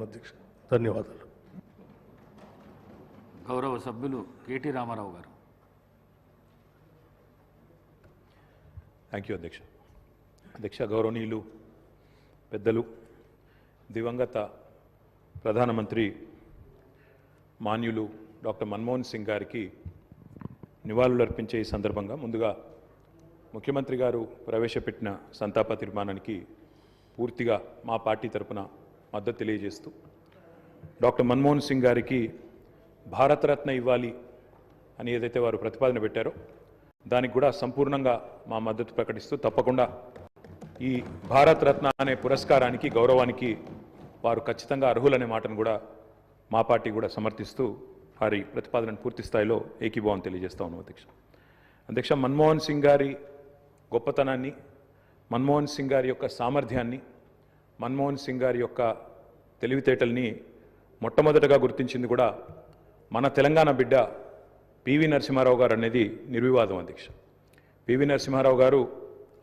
ఉన్నాను అధ్యక్ష. ధన్యవాదాలు. గౌరవ సభ్యులు కేటీ రామారావు గారు. థ్యాంక్ యూ అధ్యక్ష. అధ్యక్ష, గౌరవనీయులు పెద్దలు, దివంగత ప్రధానమంత్రి మాన్యులు డాక్టర్ మన్మోహన్ సింగ్ గారికి నివాళులర్పించే ఈ సందర్భంగా ముందుగా ముఖ్యమంత్రి గారు ప్రవేశపెట్టిన సంతాప తీర్మానానికి పూర్తిగా మా పార్టీ తరపున మద్దతు తెలియజేస్తూ డాక్టర్ మన్మోహన్ సింగ్ గారికి భారతరత్న ఇవ్వాలి అని ఏదైతే వారు ప్రతిపాదన పెట్టారో దానికి కూడా సంపూర్ణంగా మా మద్దతు ప్రకటిస్తూ తప్పకుండా ఈ భారతరత్న అనే పురస్కారానికి గౌరవానికి వారు ఖచ్చితంగా అర్హులనే మాటను కూడా మా పార్టీ కూడా సమర్థిస్తూ వారి ప్రతిపాదనను పూర్తి స్థాయిలో ఏకీభావం తెలియజేస్తా ఉన్నాం అధ్యక్ష. అధ్యక్ష, మన్మోహన్ సింగ్ గారి గొప్పతనాన్ని, మన్మోహన్ సింగ్ గారి యొక్క సామర్థ్యాన్ని, మన్మోహన్ సింగ్ గారి యొక్క తెలివితేటల్ని మొట్టమొదటగా గుర్తించింది కూడా మన తెలంగాణ బిడ్డ పివి నరసింహారావు గారు అనేది నిర్వివాదం అధ్యక్ష. పివి నరసింహారావు గారు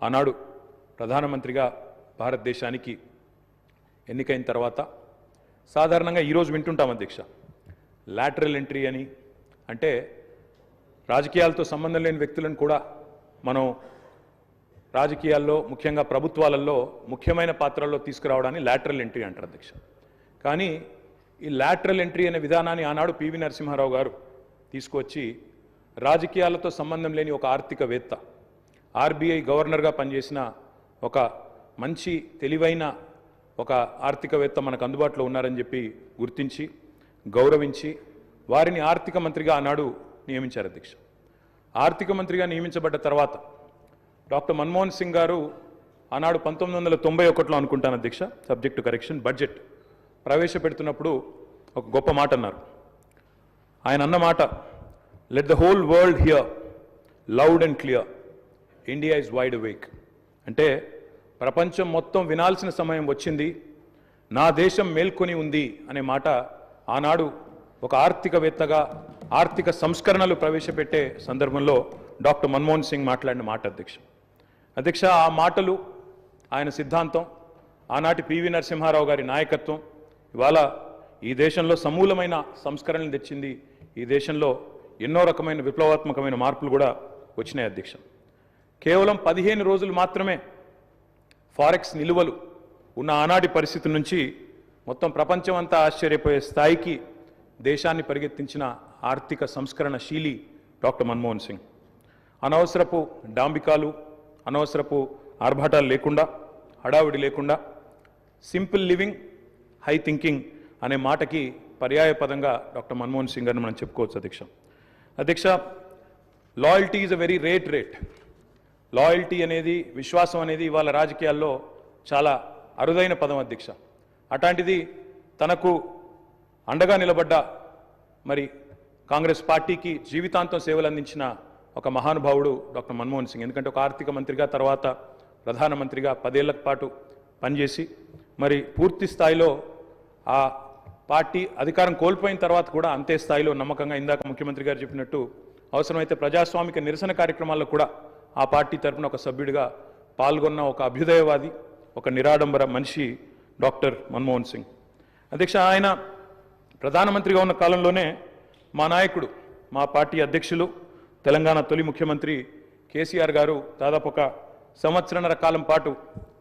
ఆనాడు ప్రధానమంత్రిగా భారతదేశానికి ఎన్నికైన తర్వాత సాధారణంగా ఈరోజు వింటుంటాం అధ్యక్ష, లాటరల్ ఎంట్రీ అని, అంటే రాజకీయాలతో సంబంధం లేని వ్యక్తులను కూడా మనం రాజకీయాల్లో ముఖ్యంగా ప్రభుత్వాలలో ముఖ్యమైన పాత్రల్లో తీసుకురావడాన్ని లాటరల్ ఎంట్రీ అంటారు అధ్యక్ష. కానీ ఈ లాటరల్ ఎంట్రీ అనే విధానాన్ని ఆనాడు పివి నరసింహారావు గారు తీసుకువచ్చి రాజకీయాలతో సంబంధం లేని ఒక ఆర్థికవేత్త, ఆర్బీఐ గవర్నర్గా పనిచేసిన ఒక మంచి తెలివైన ఒక ఆర్థికవేత్త మనకు అందుబాటులో ఉన్నారని చెప్పి గుర్తించి గౌరవించి వారిని ఆర్థిక మంత్రిగా ఆనాడు నియమించారు అధ్యక్ష. ఆర్థిక మంత్రిగా నియమించబడ్డ తర్వాత డాక్టర్ మన్మోహన్ సింగ్ గారు ఆనాడు 1991లో అనుకుంటాను అధ్యక్ష, సబ్జెక్ట్ టు కరెక్షన్, బడ్జెట్ ప్రవేశపెడుతున్నప్పుడు ఒక గొప్ప మాట అన్నారు. ఆయన అన్న మాట, let the whole world here loud and clear, India is wide awake. అంటే ప్రపంచం మొత్తం వినాల్సిన సమయం వచ్చింది, నా దేశం మేల్కొని ఉంది అనే మాట ఆనాడు ఒక ఆర్థికవేత్తగా ఆర్థిక సంస్కరణలు ప్రవేశపెట్టే సందర్భంలో డాక్టర్ మన్మోహన్ సింగ్ మాట్లాడిన మాట అధ్యక్ష. అధ్యక్ష, ఆ మాటలు, ఆయన సిద్ధాంతం, ఆనాటి పివి నరసింహారావు గారి నాయకత్వం ఇవాళ ఈ దేశంలో సమూలమైన సంస్కరణలు తెచ్చింది. ఈ దేశంలో ఎన్నో రకమైన విప్లవాత్మకమైన మార్పులు కూడా వచ్చినాయి అధ్యక్ష. కేవలం 15 రోజులు మాత్రమే ఫారెక్స్ నిలువలు ఉన్న ఆనాటి పరిస్థితి నుంచి మొత్తం ప్రపంచం అంతా ఆశ్చర్యపోయే స్థాయికి దేశాన్ని పరిగెత్తించిన ఆర్థిక సంస్కరణ శీలి డాక్టర్ మన్మోహన్ సింగ్. అనవసరపు డాంబికాలు, అనవసరపు ఆర్భాటాలు లేకుండా, హడావిడి లేకుండా సింపుల్ లివింగ్, హై థింకింగ్ అనే మాటకి పర్యాయ పదంగా డాక్టర్ మన్మోహన్ సింగ్ గారిని మనం చెప్పుకోవచ్చు అధ్యక్ష. అధ్యక్ష, loyalty is a very rate. Loyalty అనేది, విశ్వాసం అనేది ఇవాళ రాజకీయాల్లో చాలా అరుదైన పదం అధ్యక్ష. అట్లాంటిది తనకు అండగా నిలబడ్డ మరి కాంగ్రెస్ పార్టీకి జీవితాంతం సేవలు అందించిన ఒక మహానుభావుడు డాక్టర్ మన్మోహన్ సింగ్. ఎందుకంటే ఒక ఆర్థిక మంత్రిగా, తర్వాత ప్రధానమంత్రిగా 10 ఏళ్ల పాటు పనిచేసి మరి పూర్తి స్థాయిలో ఆ పార్టీ అధికారం కోల్పోయిన తర్వాత కూడా అంతే స్థాయిలో నమ్మకంగా, ఇందాక ముఖ్యమంత్రి గారు చెప్పినట్టు అవసరమైతే ప్రజాస్వామిక నిరసన కార్యక్రమాల్లో కూడా ఆ పార్టీ తరఫున ఒక సభ్యుడిగా పాల్గొన్న ఒక అభ్యుదయవాది, ఒక నిరాడంబర మనిషి డాక్టర్ మన్మోహన్ సింగ్. అధ్యక్ష, ఆయన ప్రధానమంత్రిగా ఉన్న కాలంలోనే మా నాయకుడు, మా పార్టీ అధ్యక్షులు, తెలంగాణ తొలి ముఖ్యమంత్రి కేసీఆర్ గారు దాదాపు ఒక 1.5 సంవత్సరాల కాలం పాటు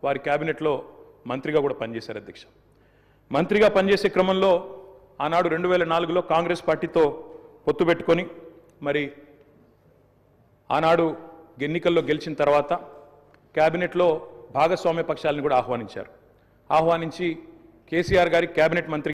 వారి క్యాబినెట్లో మంత్రిగా కూడా పనిచేశారు అధ్యక్ష. మంత్రిగా పనిచేసే క్రమంలో ఆనాడు 2004లో కాంగ్రెస్ పార్టీతో పొత్తు పెట్టుకొని మరి ఆనాడు ఎన్నికల్లో గెలిచిన తర్వాత క్యాబినెట్లో భాగస్వామ్య పక్షాలను కూడా ఆహ్వానించారు. ఆహ్వానించి కేసీఆర్ గారి క్యాబినెట్ మంత్రి